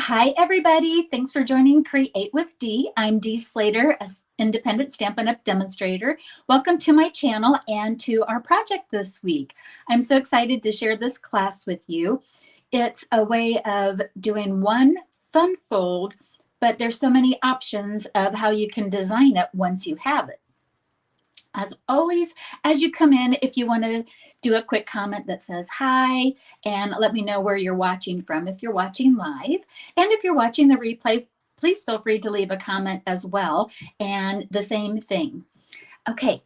Hi, everybody. Thanks for joining Create with Dee. I'm Dee Slater, an independent Stampin' Up! Demonstrator. Welcome to my channel and to our project this week. I'm so excited to share this class with you. It's a way of doing one fun fold, but there's so many options of how you can design it once you have it. As always, as you come in, if you want to do a quick comment that says hi and let me know where you're watching from if you're watching live. And if you're watching the replay, please feel free to leave a comment as well. And the same thing. Okay,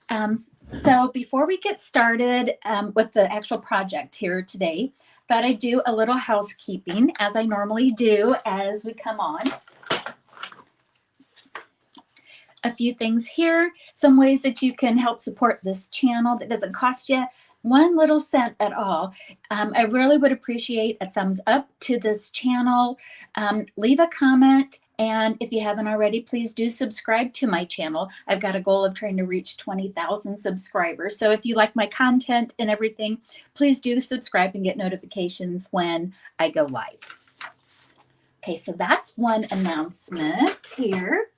so before we get started with the actual project here today, thought I'd do a little housekeeping as I normally do as we come on. A few things here, some ways that you can help support this channel that doesn't cost you one little cent at all. I really would appreciate a thumbs up to this channel. Leave a comment, and if you haven't already, please do subscribe to my channel. I've got a goal of trying to reach 20,000 subscribers. So if you like my content and everything, please do subscribe and get notifications when I go live. Okay, so that's one announcement here.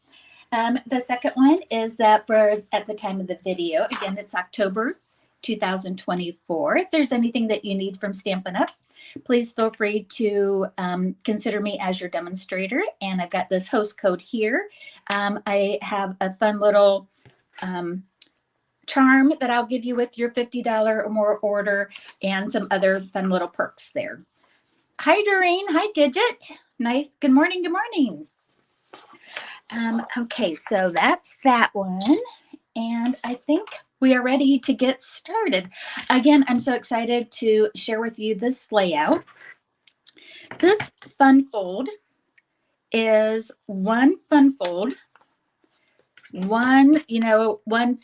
The second one is that at the time of the video, again, it's October 2024. If there's anything that you need from Stampin' Up!, please feel free to consider me as your demonstrator. And I've got this host code here. I have a fun little charm that I'll give you with your $50 or more order and some other fun little perks there. Hi, Doreen. Hi, Gidget. Nice. Good morning. Good morning. Okay, so that's that one. And I think we are ready to get started. Again, I'm so excited to share with you this layout. This fun fold is one fun fold, one template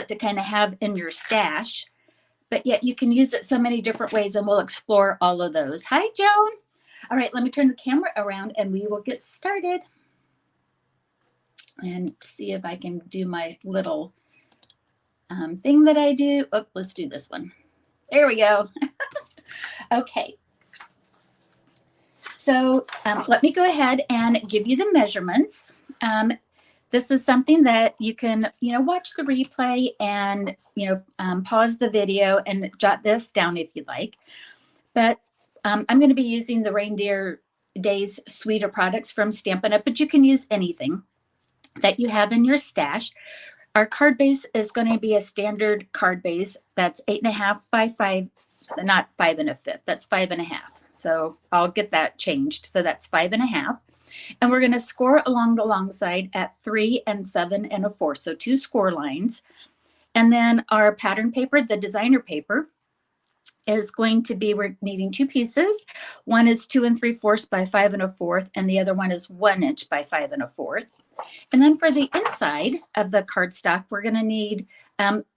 to kind of have in your stash, but yet you can use it so many different ways, and we'll explore all of those. Hi, Joan. All right, let me turn the camera around and we will get started. And see if I can do my little thing that I do. Oh, let's do this one. There we go. Okay. So let me go ahead and give you the measurements. This is something that you can, watch the replay and, pause the video and jot this down if you'd like. But I'm going to be using the Reindeer Days suite of products from Stampin' Up!, but you can use anything that you have in your stash. Our card base is going to be a standard card base that's 8.5 by 5, not 5 1/5. That's 5 1/2. So I'll get that changed. So that's 5 1/2. And we're going to score along the long side at 3 7 1/4. So 2 score lines. And then our pattern paper, the designer paper, is going to be, we're needing 2 pieces. One is 2 3/4 by 5 1/4, and the other one is 1 inch by 5 1/4. And then for the inside of the cardstock, we're going to need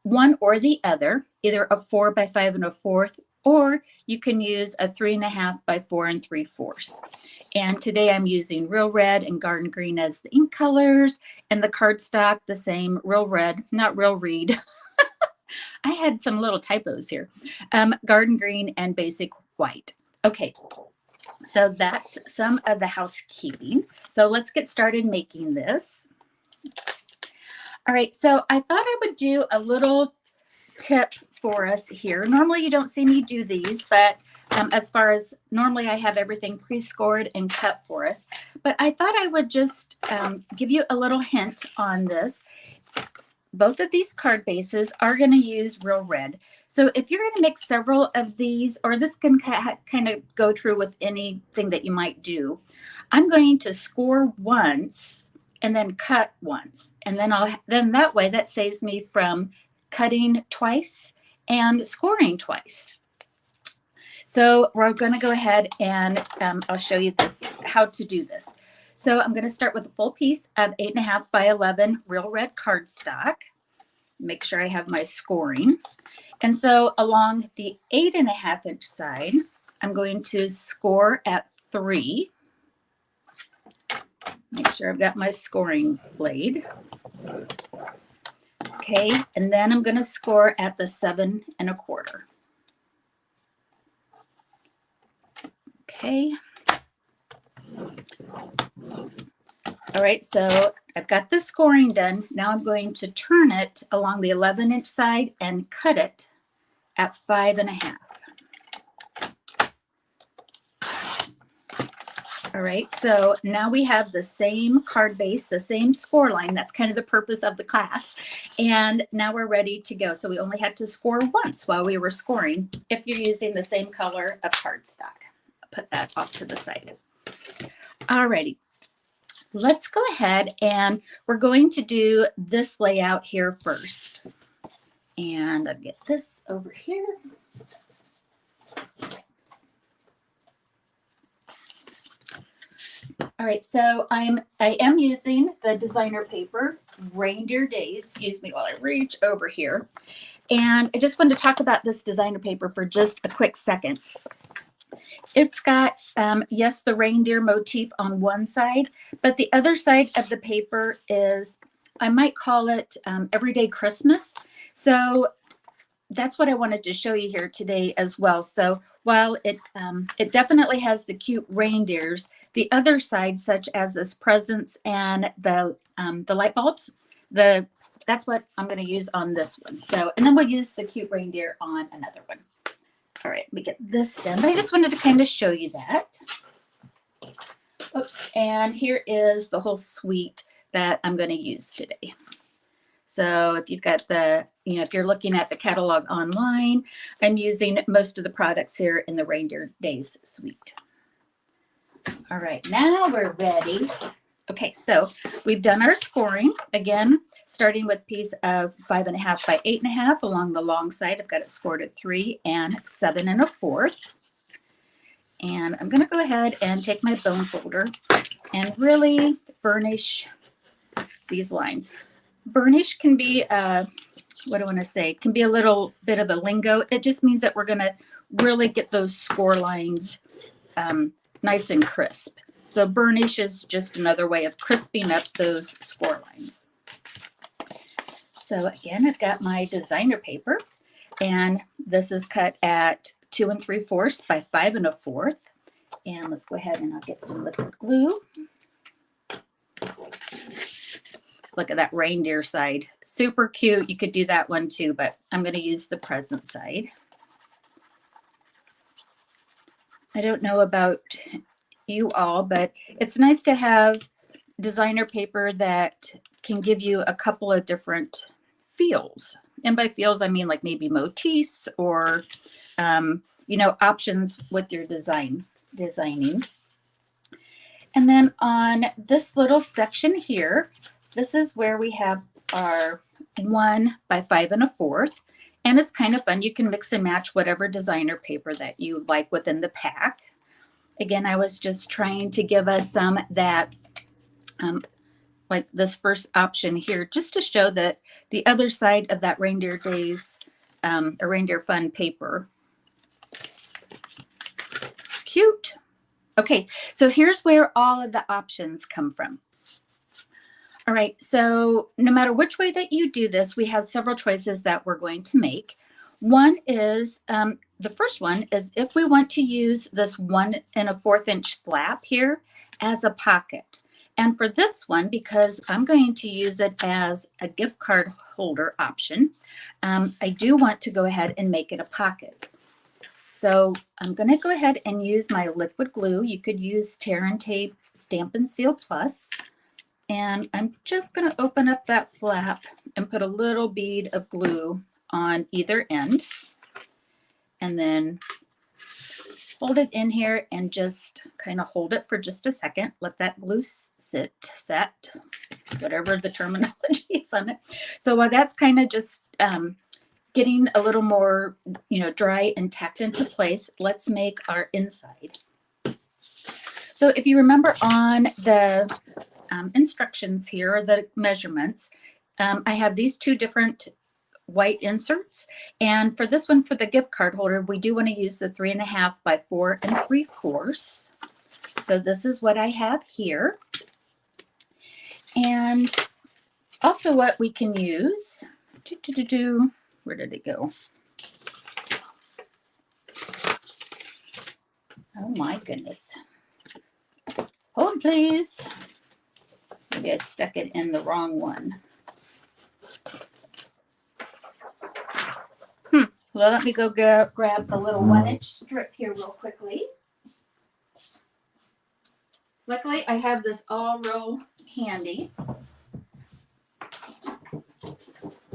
one or the other, either a 4 by 5 1/4, or you can use a 3 1/2 by 4 3/4. And today I'm using Real Red and Garden Green as the ink colors, and the cardstock the same, Real Red, not Real Read. I had some little typos here. Garden Green and Basic White. Okay. So that's some of the housekeeping. So let's get started making this. All right, so I thought I would do a little tip for us here. Normally you don't see me do these, but as far as normally I have everything pre-scored and cut for us. But I thought I would just give you a little hint on this. Both of these card bases are going to use Real Red. So if you're going to make several of these, or this can kind of go true with anything that you might do, I'm going to score once and then cut once. And then that way that saves me from cutting twice and scoring twice. So we're going to go ahead and I'll show you how to do this. So I'm going to start with a full piece of 8.5 by 11 Real Red cardstock. Make sure I have my scoring. And so along the 8.5 inch side, I'm going to score at 3. Make sure I've got my scoring blade. Okay, and then I'm going to score at the 7 1/4. Okay. All right, so I've got the scoring done. Now I'm going to turn it along the 11-inch side and cut it at 5.5. All right, so now we have the same card base, the same score line. That's kind of the purpose of the class. And now we're ready to go. So we only had to score once while we were scoring if you're using the same color of cardstock. I'll put that off to the side. All righty. Let's go ahead and we're going to do this layout here first. And I'll get this over here. All right, so I am using the designer paper, Reindeer Days. Excuse me while I reach over here. And I just wanted to talk about this designer paper for just a quick second. It's got, yes, the reindeer motif on one side, but the other side of the paper is, I might call it Everyday Christmas. So that's what I wanted to show you here today as well. So while it definitely has the cute reindeers, the other side, such as this presents and the light bulbs, that's what I'm going to use on this one. So, and then we'll use the cute reindeer on another one. All right, let me get this done. But I just wanted to kind of show you that. Oops, and here is the whole suite that I'm going to use today. So if you've got the, if you're looking at the catalog online, I'm using most of the products here in the Reindeer Days suite. All right, now we're ready. Okay, so we've done our scoring. Again, starting with a piece of 5.5 by 8.5 along the long side. I've got it scored at 3 and 7 1/4. And I'm going to go ahead and take my bone folder and really burnish these lines. Burnish can be, what do I want to say? Can be a little bit of a lingo. It just means that we're going to really get those score lines nice and crisp. So burnish is just another way of crisping up those score lines. So again, I've got my designer paper, and this is cut at 2 3/4 by 5 1/4. And let's go ahead and I'll get some liquid glue. Look at that reindeer side. Super cute. You could do that one too, but I'm going to use the present side. I don't know about you all, but it's nice to have designer paper that can give you a couple of different feels. And by feels, I mean like maybe motifs or, options with your designing. And then on this little section here, this is where we have our 1 by 5 1/4. And it's kind of fun. You can mix and match whatever designer paper that you like within the pack. Again, I was just trying to give us some that, like this first option here, just to show that the other side of that Reindeer Days, a Reindeer Fun paper. Cute. Okay, so here's where all of the options come from. All right, so no matter which way that you do this, we have several choices that we're going to make. One is, the first one is if we want to use this 1 1/4 inch flap here as a pocket. And for this one, because I'm going to use it as a gift card holder option, I do want to go ahead and make it a pocket. So I'm going to go ahead and use my liquid glue. You could use Tear and Tape Stamp and Seal Plus. And I'm just going to open up that flap and put a little bead of glue on either end. And then hold it in here and just kind of hold it for just a second. Let that glue set, whatever the terminology is on it. So while that's kind of just getting a little more, dry and tacked into place, let's make our inside. So if you remember on the instructions here, or the measurements, I have these two different white inserts. And for this one, for the gift card holder, we do want to use the 3.5 by 4 3/4. So this is what I have here. And also what we can use, where did it go? Oh my goodness. Hold please. Maybe I stuck it in the wrong one. Well, let me go grab a little 1-inch strip here real quickly. Luckily, I have this all real handy.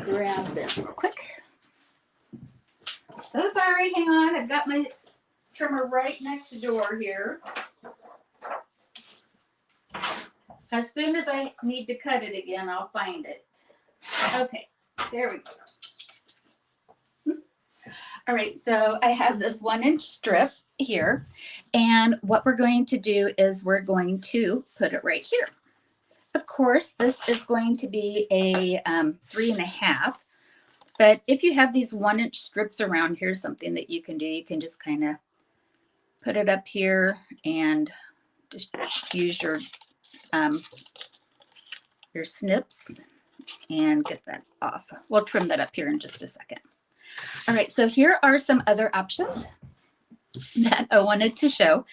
Grab this real quick. So sorry, hang on. I've got my trimmer right next door here. As soon as I need to cut it again, I'll find it. Okay, there we go. All right, so I have this 1-inch strip here, and what we're going to do is we're going to put it right here. Of course, this is going to be a 3.5, but if you have these 1-inch strips around, here's something that you can do. You can just kind of put it up here and just use your snips and get that off. We'll trim that up here in just a second. All right, so here are some other options that I wanted to show.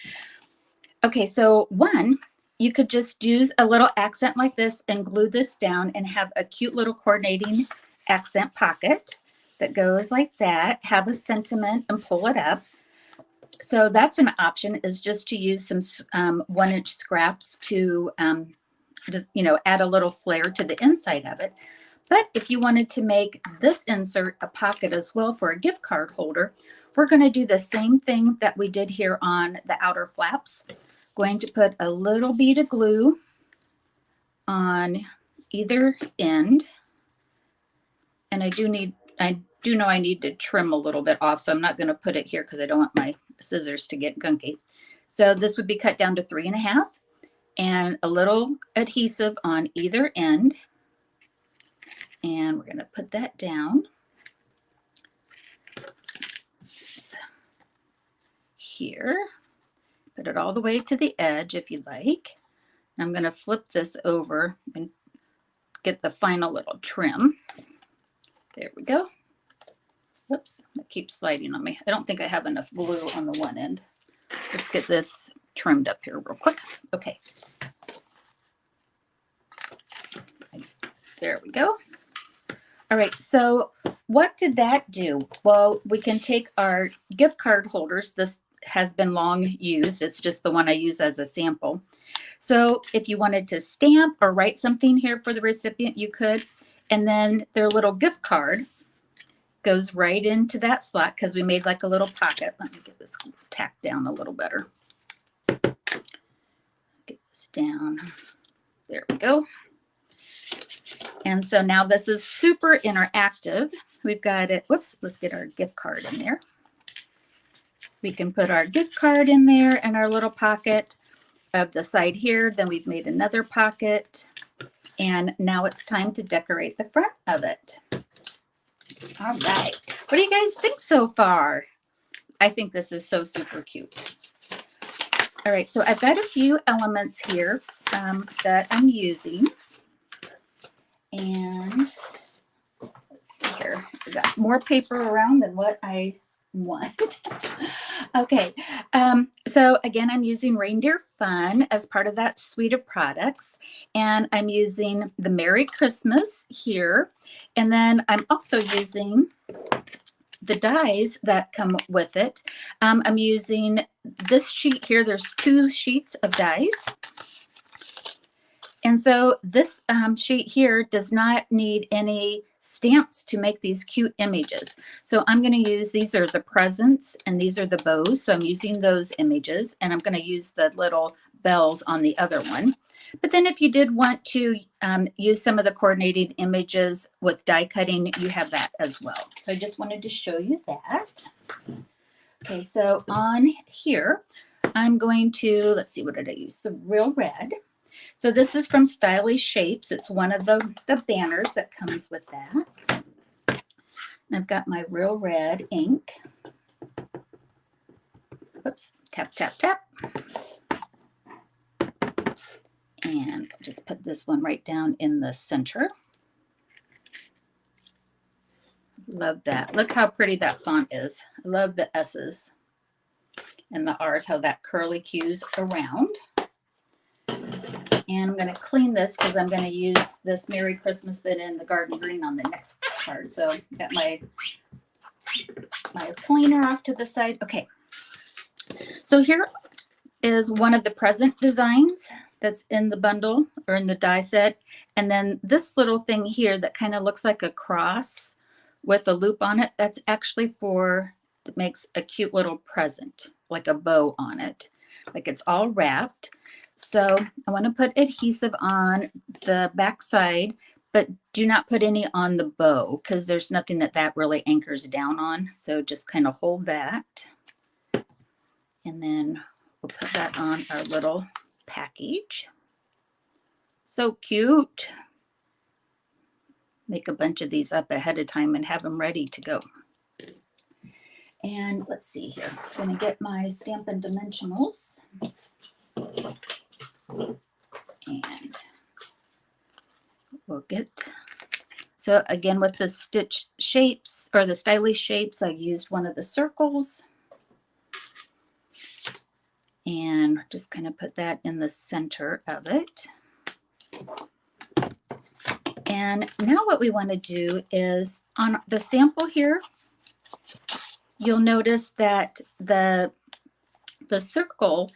Okay, so one, you could just use a little accent like this and glue this down and have a cute little coordinating accent pocket that goes like that, have a sentiment and pull it up. So that's an option, is just to use some 1-inch scraps to just, add a little flair to the inside of it. But if you wanted to make this insert a pocket as well for a gift card holder, we're going to do the same thing that we did here on the outer flaps. Going to put a little bead of glue on either end. And I do know I need to trim a little bit off, so I'm not going to put it here because I don't want my scissors to get gunky. So this would be cut down to 3.5 and a little adhesive on either end. And we're going to put that down here. Put it all the way to the edge if you'd like. I'm going to flip this over and get the final little trim. There we go. Whoops, that keeps sliding on me. I don't think I have enough glue on the one end. Let's get this trimmed up here real quick. Okay. There we go. All right, so what did that do? Well, we can take our gift card holders. This has been long used. It's just the one I use as a sample. So if you wanted to stamp or write something here for the recipient, you could. And then their little gift card goes right into that slot because we made like a little pocket. Let me get this tacked down a little better. Get this down. There we go. And so now this is super interactive. We've got it. Whoops, let's get our gift card in there. We can put our gift card in there and our little pocket of the side here. Then we've made another pocket. And now it's time to decorate the front of it. All right. What do you guys think so far? I think this is so super cute. All right. So I've got a few elements here that I'm using. And let's see here. I've got more paper around than what I want. Okay. So again, I'm using Reindeer Fun as part of that suite of products. And I'm using the Merry Christmas here. And then I'm also using the dies that come with it. I'm using this sheet here. There's 2 sheets of dies. And so this sheet here does not need any stamps to make these cute images. So I'm going to use, these are the presents and these are the bows. So I'm using those images and I'm going to use the little bells on the other one. But then if you did want to use some of the coordinated images with die cutting, you have that as well. So I just wanted to show you that. Okay, so on here, I'm going to, let's see, what did I use? The Real Red. So this is from Stylish Shapes. It's one of the banners that comes with that. And I've got my Real Red ink. Oops, tap, tap, tap. And just put this one right down in the center. Love that. Look how pretty that font is. I love the S's and the R's, how that curly cues around. And I'm going to clean this because I'm going to use this Merry Christmas bit in the garden green on the next card. So got my cleaner off to the side. Okay. So here is one of the present designs that's in the bundle or in the die set. And then this little thing here that kind of looks like a cross with a loop on it, that's actually it makes a cute little present, like a bow on it, like it's all wrapped. So I want to put adhesive on the back side, but do not put any on the bow because there's nothing that really anchors down on. So just kind of hold that. And then we'll put that on our little package. So cute. Make a bunch of these up ahead of time and have them ready to go. And let's see here. I'm going to get my Stampin' Dimensionals. And we'll get, so again with the stitch shapes or the stylish shapes, I used one of the circles. And just kind of put that in the center of it. And now what we want to do is on the sample here, you'll notice that the circle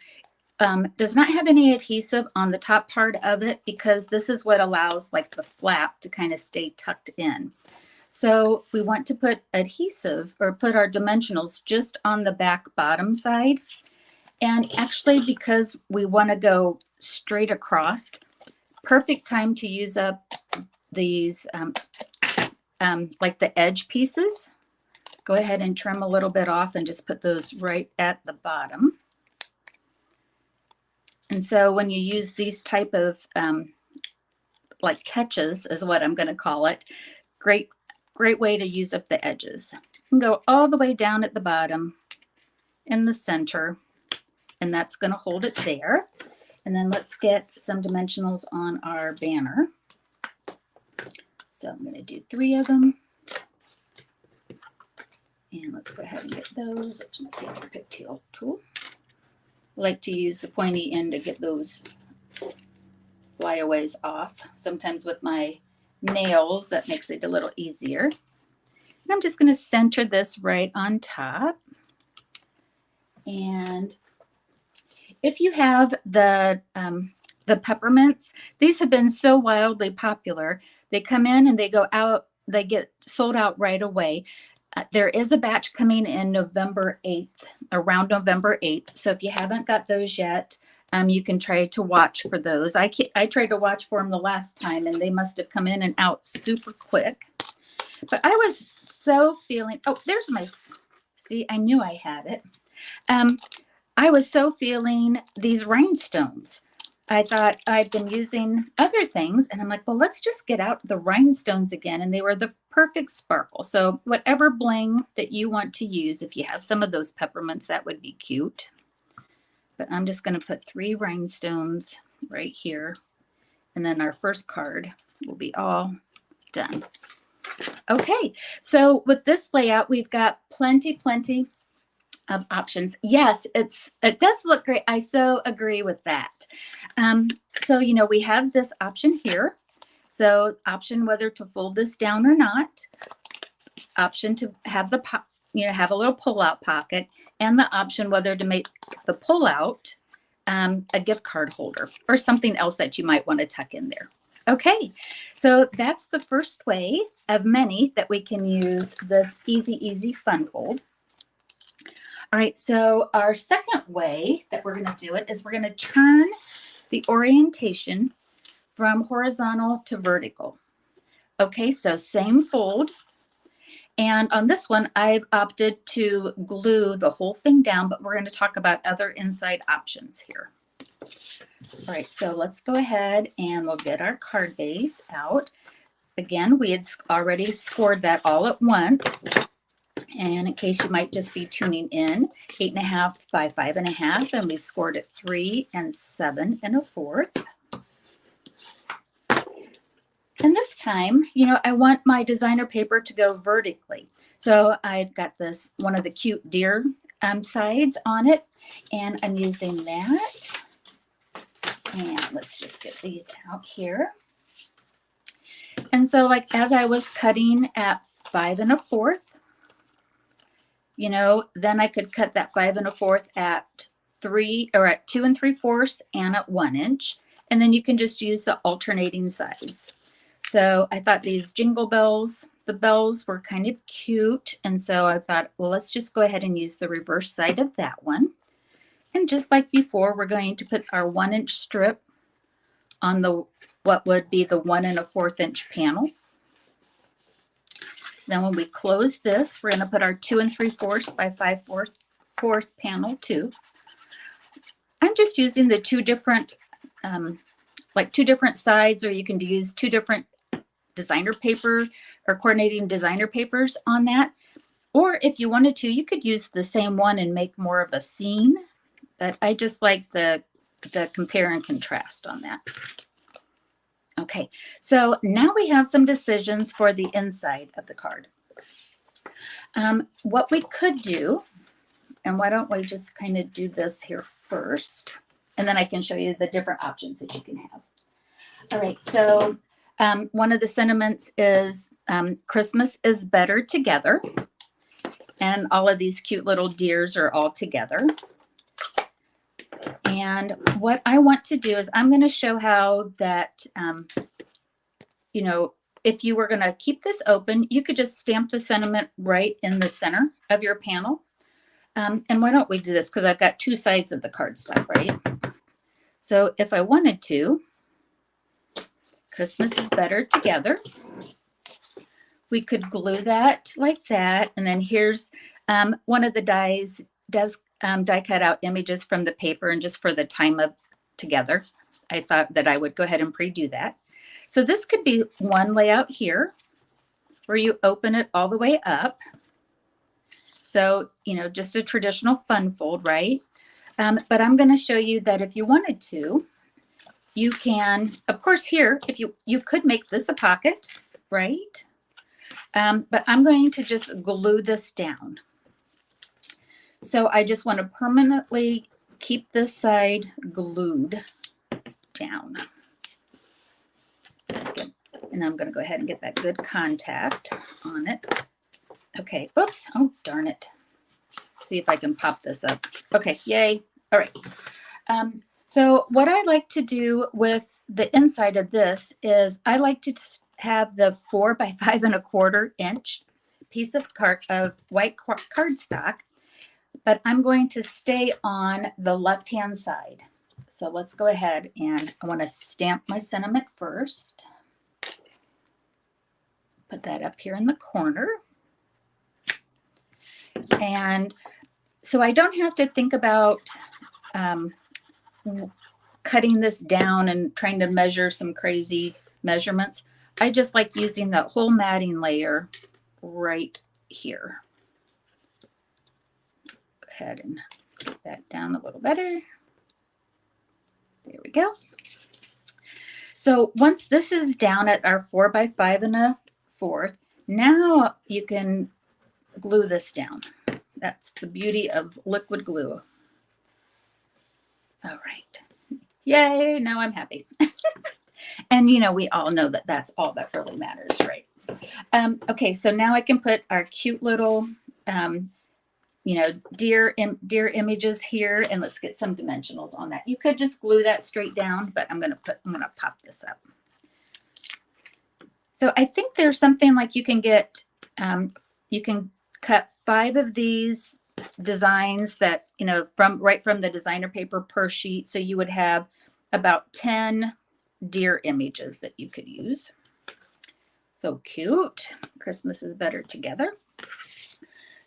does not have any adhesive on the top part of it because this is what allows like the flap to kind of stay tucked in. So we want to put adhesive or put our dimensionals just on the back bottom side. And actually, because we want to go straight across, perfect time to use up these like the edge pieces. Go ahead and trim a little bit off and just put those right at the bottom. And so when you use these type of like catches is what I'm going to call it, great way to use up the edges. And go all the way down at the bottom in the center, and that's going to hold it there. And then let's get some dimensionals on our banner. So I'm going to do 3 of them. And let's go ahead and get those. There's my taper pigtail tool. I like to use the pointy end to get those flyaways off. Sometimes with my nails, that makes it a little easier. And I'm just going to center this right on top. And if you have the peppermints, these have been so wildly popular. They come in and they go out, they get sold out right away. There is a batch coming in November 8th, around November 8th. So if you haven't got those yet, you can try to watch for those. I tried to watch for them the last time and they must have come in and out super quick. But I was so feeling, oh, there's my, see, I knew I had it. I was so feeling these rhinestones. I thought I'd been using other things and I'm like, well, let's just get out the rhinestones again. And they were the perfect sparkle. So whatever bling that you want to use, if you have some of those peppermints, that would be cute. But I'm just going to put 3 rhinestones right here. And then our first card will be all done. Okay, so with this layout, we've got plenty of options. Yes, it does look great. I so agree with that. So, you know, we have this option here. So option whether to fold this down or not, option to have the, have a little pull-out pocket, and the option whether to make the pull-out a gift card holder or something else that you might want to tuck in there. Okay, so that's the first way of many that we can use this easy fun fold. All right, so our second way that we're going to do it is we're going to turn the orientation from horizontal to vertical. Okay, so same fold. And on this one, I've opted to glue the whole thing down, but we're going to talk about other inside options here. All right, so let's go ahead and we'll get our card base out. Again, we had already scored that all at once. And in case you might just be tuning in, 8.5 by 5.5, and we scored at 3 7 1/4. And this time, you know, I want my designer paper to go vertically. So I've got this, one of the cute deer sides on it, and I'm using that. And let's just get these out here. And so like as I was cutting at 5 1/4, you know, then I could cut that 5 1/4 at 3 or at 2 3/4 and at 1 inch. And then you can just use the alternating sides. So I thought these jingle bells, the bells were kind of cute. And so I thought, well, let's just go ahead and use the reverse side of that one. And just like before, we're going to put our 1 inch strip on the what would be the 1 1/4 inch panel. Then when we close this, we're going to put our 2 3/4 by 5/4 panel too. I'm just using the two different sides, or you can use two different designer paper or coordinating designer papers on that. Or if you wanted to, you could use the same one and make more of a scene. But I just like the compare and contrast on that. Okay, so now we have some decisions for the inside of the card. What we could do, and why don't we just kind of do this here first, and then I can show you the different options that you can have. All right, so one of the sentiments is Christmas is better together. And all of these cute little deers are all together. And what I want to do is I'm going to show how that, you know, if you were going to keep this open, you could just stamp the sentiment right in the center of your panel. And why don't we do this? Because I've got two sides of the cardstock, right? So if I wanted to, Christmas is better together. We could glue that like that. And then here's one of the dies does die cut out images from the paper, and just for the time of together, I thought that I would go ahead and pre-do that. So this could be one layout here where you open it all the way up. So, you know, just a traditional fun fold, right? But I'm going to show you that if you wanted to, you can, of course, here, if you could make this a pocket, right? But I'm going to just glue this down. So I just want to permanently keep this side glued down. And I'm going to go ahead and get that good contact on it. Okay, oops, oh darn it. See if I can pop this up. Okay, yay. All right. So what I like to do with the inside of this is I like to have the 4 by 5 1/4 inch piece of white cardstock, but I'm going to stay on the left-hand side. So let's go ahead, and I want to stamp my sentiment first. Put that up here in the corner. And so I don't have to think about cutting this down and trying to measure some crazy measurements. I just like using that whole matting layer right here. Go ahead and get that down a little better. There we go. So once this is down at our 4 by 5 1/4, now you can glue this down. That's the beauty of liquid glue. All right. Yay, now I'm happy. And, you know, we all know that that's all that really matters, right? Okay, so now I can put our cute little, you know, deer images here, and let's get some dimensionals on that. You could just glue that straight down, but I'm gonna pop this up. So I think there's something like you can get, you can cut 5 of these designs that, you know, right from the designer paper per sheet. So you would have about 10 deer images that you could use. So cute. Christmas is better together.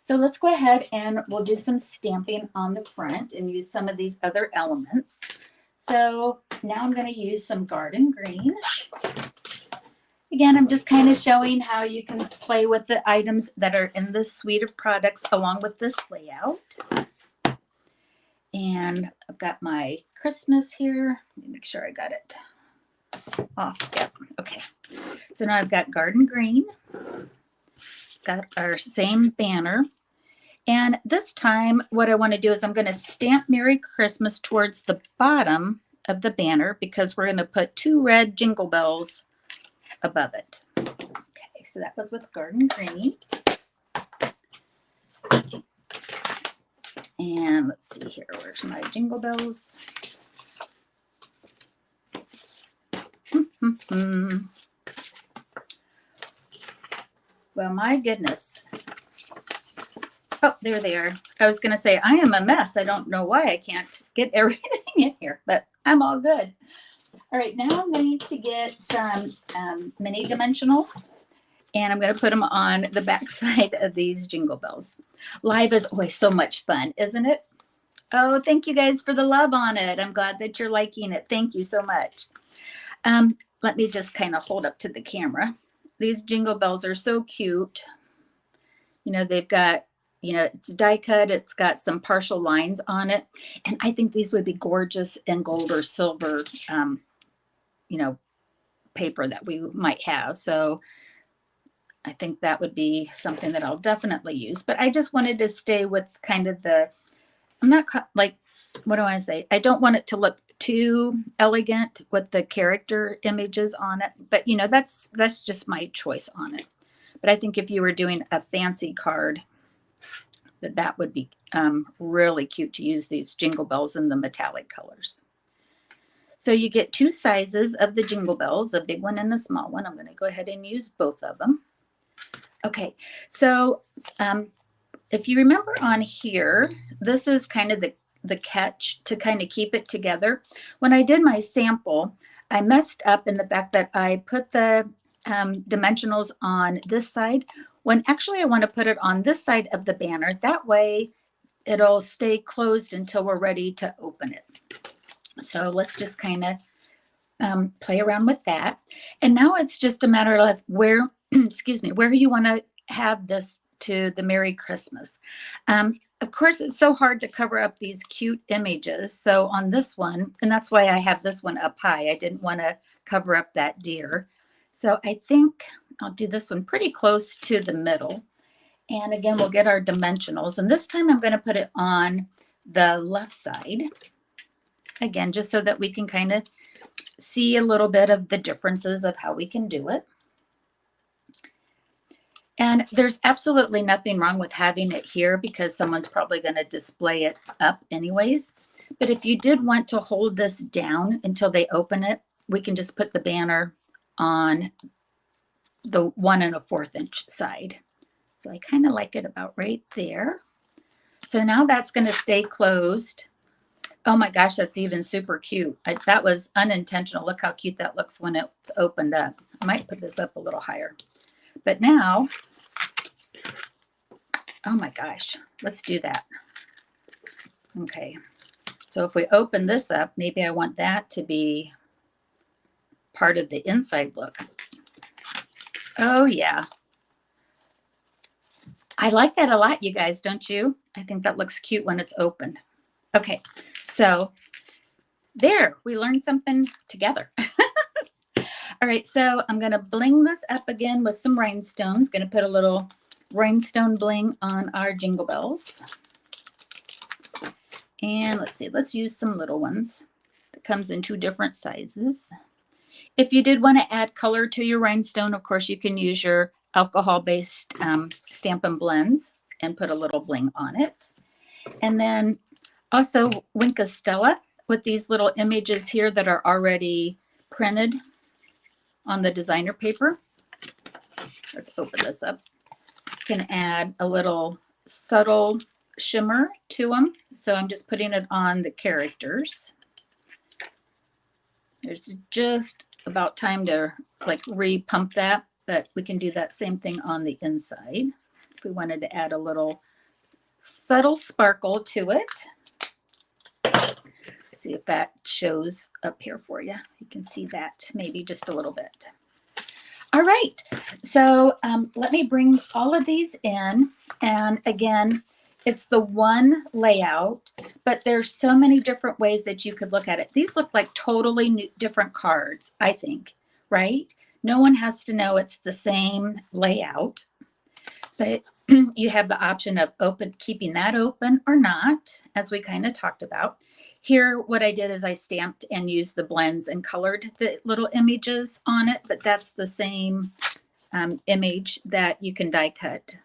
So let's go ahead and we'll do some stamping on the front and use some of these other elements. So now I'm going to use some garden green. Again, I'm just kind of showing how you can play with the items that are in this suite of products along with this layout. And I've got my Christmas here. Let me make sure I got it off. Yep. Okay. So now I've got garden green. Got our same banner. And this time what I want to do is I'm going to stamp Merry Christmas towards the bottom of the banner because we're going to put 2 red jingle bells above it. Okay, so that was with Garden Green. And let's see here, where's my jingle bells? Well, my goodness. Oh, there they are. I was going to say, I am a mess. I don't know why I can't get everything in here, but I'm all good. All right, now I'm going to get some mini dimensionals, and I'm going to put them on the back side of these jingle bells. Live is always so much fun, isn't it? Oh, thank you guys for the love on it. I'm glad that you're liking it. Thank you so much. Let me just kind of hold up to the camera. These jingle bells are so cute. You know, they've got, you know, it's die cut. It's got some partial lines on it. And I think these would be gorgeous in gold or silver, you know, paper that we might have. So I think that would be something that I'll definitely use. But I just wanted to stay with kind of the, I'm not like, what do I say? I don't want it to look too elegant with the character images on it. But, you know, that's just my choice on it. But I think if you were doing a fancy card, that would be really cute to use these jingle bells in the metallic colors. So you get 2 sizes of the jingle bells, a big one and a small one. I'm going to go ahead and use both of them. Okay, so if you remember on here, this is kind of the catch to kind of keep it together. When I did my sample, I messed up in the fact that I put the dimensionals on this side when actually I want to put it on this side of the banner. That way it'll stay closed until we're ready to open it. So let's just kind of play around with that. And now it's just a matter of where, excuse me, where you want to have this to the Merry Christmas. Of course, it's so hard to cover up these cute images. So on this one, and that's why I have this one up high. I didn't want to cover up that deer. So I think I'll do this one pretty close to the middle. And again, we'll get our dimensionals. And this time I'm going to put it on the left side. Again, just so that we can kind of see a little bit of the differences of how we can do it. And there's absolutely nothing wrong with having it here because someone's probably going to display it up anyways. But if you did want to hold this down until they open it, we can just put the banner on the 1 1/4 inch side. So I kind of like it about right there. So now that's going to stay closed. Oh my gosh, that's even super cute. That was unintentional. Look how cute that looks when it's opened up. I might put this up a little higher. But now, oh my gosh, let's do that. Okay, so if we open this up, maybe I want that to be part of the inside look. Oh yeah. I like that a lot, you guys, don't you? I think that looks cute when it's open. Okay, so there, we learned something together. All right, so I'm going to bling this up again with some rhinestones. Going to put a little rhinestone bling on our jingle bells. And let's see, let's use some little ones. That comes in 2 different sizes. If you did want to add color to your rhinestone, of course, you can use your alcohol-based Stampin' Blends and put a little bling on it. And then also Winka Stella with these little images here that are already printed on the designer paper. Let's open this up. You can add a little subtle shimmer to them. So I'm just putting it on the characters. There's just about time to like re-pump that, but we can do that same thing on the inside. If we wanted to add a little subtle sparkle to it. See if that shows up here for you. You can see that maybe just a little bit. All right, so let me bring all of these in. And again, it's the one layout, but there's so many different ways that you could look at it. These look like totally different cards, I think, right? No one has to know it's the same layout. But you have the option of keeping that open or not, as we kind of talked about. Here, what I did is I stamped and used the blends and colored the little images on it, but that's the same image that you can die cut.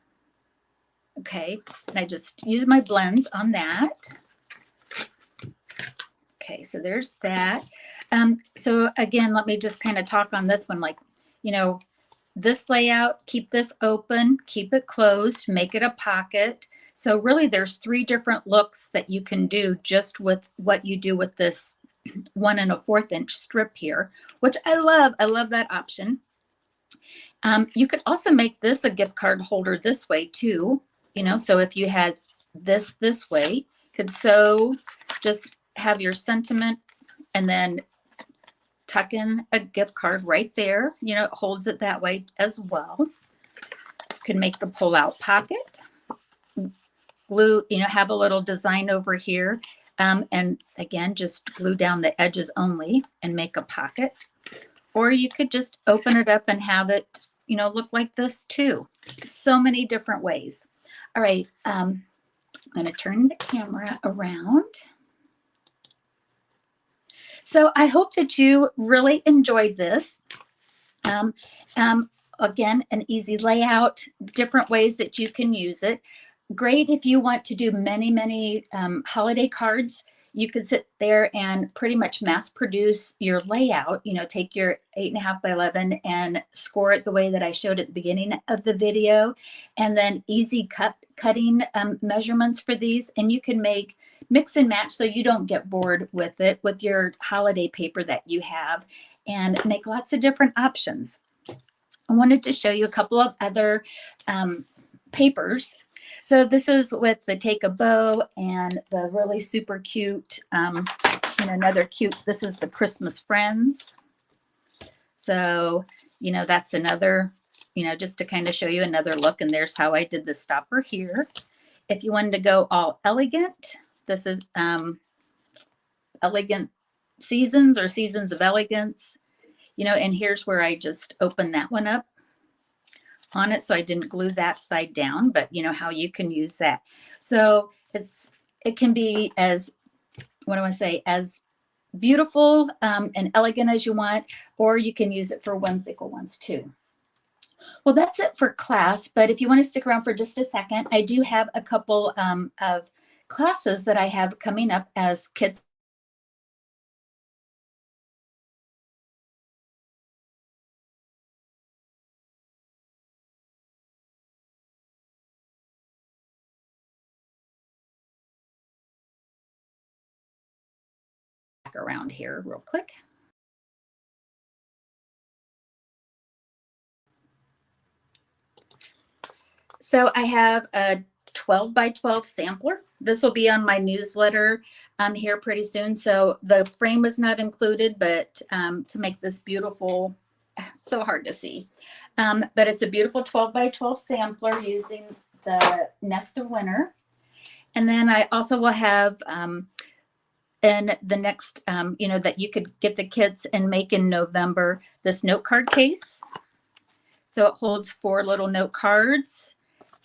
Okay, and I just use my blends on that. Okay, so there's that. So again, let me just kind of talk on this one, like, you know, this layout, keep this open, keep it closed, make it a pocket. So really there's 3 different looks that you can do just with what you do with this 1 1/4 inch strip here, which I love. I love that option. You could also make this a gift card holder this way too, you know, so if you had this way, you could sew, just have your sentiment and then tuck in a gift card right there. You know, it holds it that way as well. You can make the pull-out pocket, glue, you know, have a little design over here. And again, just glue down the edges only and make a pocket. Or you could just open it up and have it, you know, look like this too. So many different ways. All right, I'm going to turn the camera around. So I hope that you really enjoyed this. Again, an easy layout, different ways that you can use it. Great if you want to do many, many holiday cards. You could sit there and pretty much mass produce your layout, you know, take your 8.5 by 11 and score it the way that I showed at the beginning of the video, and then easy cutting measurements for these. And you can mix and match so you don't get bored with it with your holiday paper that you have, and make lots of different options. I wanted to show you a couple of other papers. So this is with the Take a Bow and the really super cute, and another cute, this is the Christmas Friends. So, you know, that's another, you know, just to kind of show you another look. And there's how I did the stopper here. If you wanted to go all elegant, this is Elegant Seasons or Seasons of Elegance, you know, and here's where I just opened that one up on it, so I didn't glue that side down, but you know how you can use that. So it can be as, what do I say, as beautiful and elegant as you want, or you can use it for whimsical ones too. Well, that's it for class, but if you want to stick around for just a second, I do have a couple of classes that I have coming up as kids around here real quick. So I have a 12 by 12 sampler. This will be on my newsletter here pretty soon. So the frame is not included, but to make this beautiful, so hard to see. But it's a beautiful 12 by 12 sampler using the Nest of Winter. And then I also will have in the next, you know, that you could get the kits and make in November, this note card case. So it holds 4 little note cards,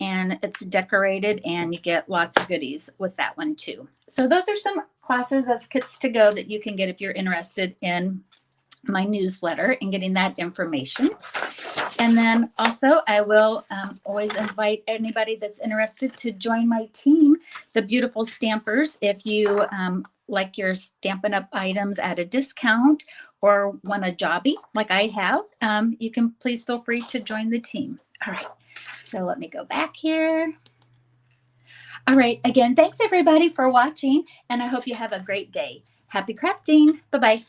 and it's decorated, and you get lots of goodies with that one too. So those are some classes as kits to go that you can get if you're interested in my newsletter and getting that information. And then also I will always invite anybody that's interested to join my team, the Beautiful Stampers. If you like your Stampin' Up! Items at a discount or want a jobby like I have, you can please feel free to join the team. All right, so let me go back here. All right, again, thanks everybody for watching, and I hope you have a great day. Happy crafting. Bye-bye.